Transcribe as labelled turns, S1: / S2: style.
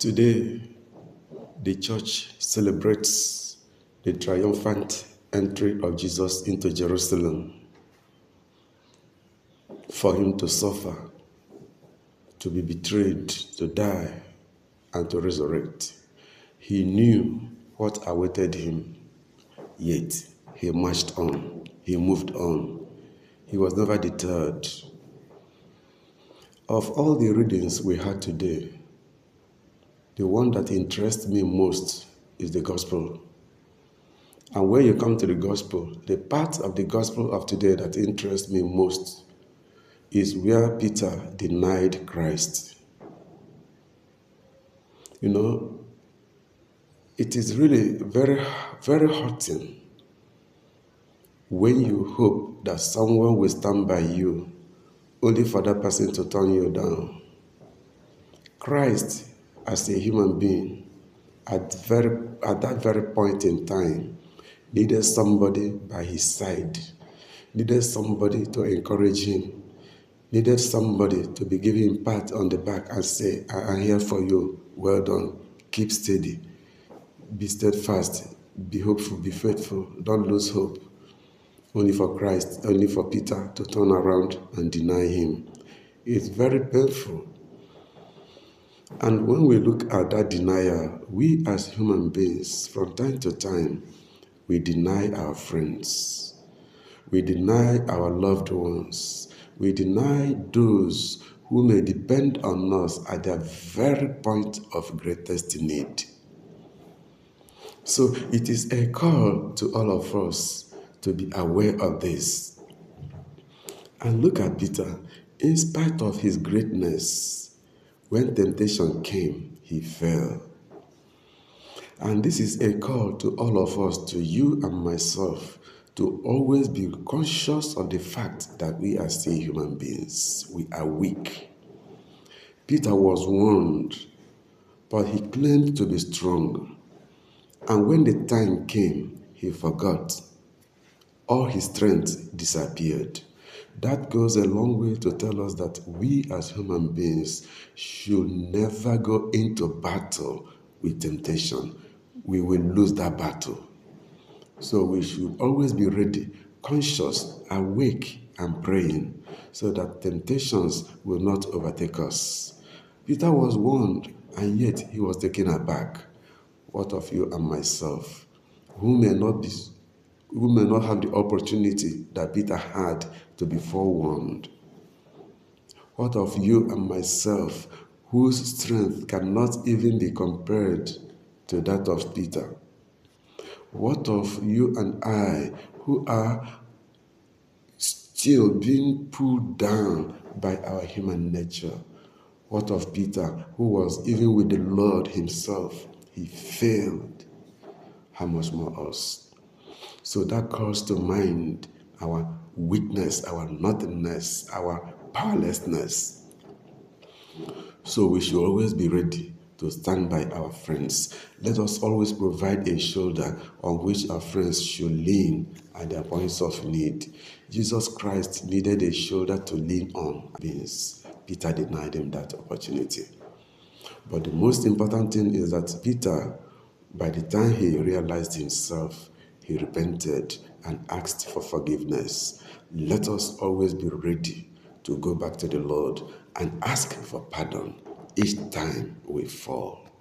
S1: Today, the church celebrates the triumphant entry of Jesus into Jerusalem for him to suffer, to be betrayed, to die, and to resurrect. He knew what awaited him, yet he marched on, he moved on. He was never deterred. Of all the readings we had today, the one that interests me most is the gospel. And when you come to the gospel, the part of the gospel of today that interests me most is where Peter denied Christ. You know, it is really very, very hurting when you hope that someone will stand by you only for that person to turn you down. Christ, as a human being, at that very point in time, needed somebody by his side, needed somebody to encourage him, needed somebody to be giving him a pat on the back and say, I am here for you, well done, keep steady, be steadfast, be hopeful, be faithful, don't lose hope. Only for Christ, only for Peter to turn around and deny him. It's very painful. And when we look at that denial, we as human beings, from time to time, we deny our friends. We deny our loved ones. We deny those who may depend on us at their very point of greatest need. So it is a call to all of us to be aware of this. And look at Peter. In spite of his greatness, when temptation came, he fell. And this is a call to all of us, to you and myself, to always be conscious of the fact that we are still human beings. We are weak. Peter was warned, but he claimed to be strong. And when the time came, he forgot. All his strength disappeared. That goes a long way to tell us that we as human beings should never go into battle with temptation. We will lose that battle. So we should always be ready, conscious, awake, and praying so that temptations will not overtake us. Peter was warned, and yet he was taken aback. What of you and myself, who may not have the opportunity that Peter had to be forewarned? What of you and myself, whose strength cannot even be compared to that of Peter? What of you and I, who are still being pulled down by our human nature? What of Peter, who was even with the Lord himself? He failed. How much more us? So that calls to mind our weakness, our nothingness, our powerlessness. So we should always be ready to stand by our friends. Let us always provide a shoulder on which our friends should lean at their points of need. Jesus Christ needed a shoulder to lean on. Peter denied him that opportunity. But the most important thing is that Peter, by the time he realized himself, he repented and asked for forgiveness. Let us always be ready to go back to the Lord and ask for pardon each time we fall.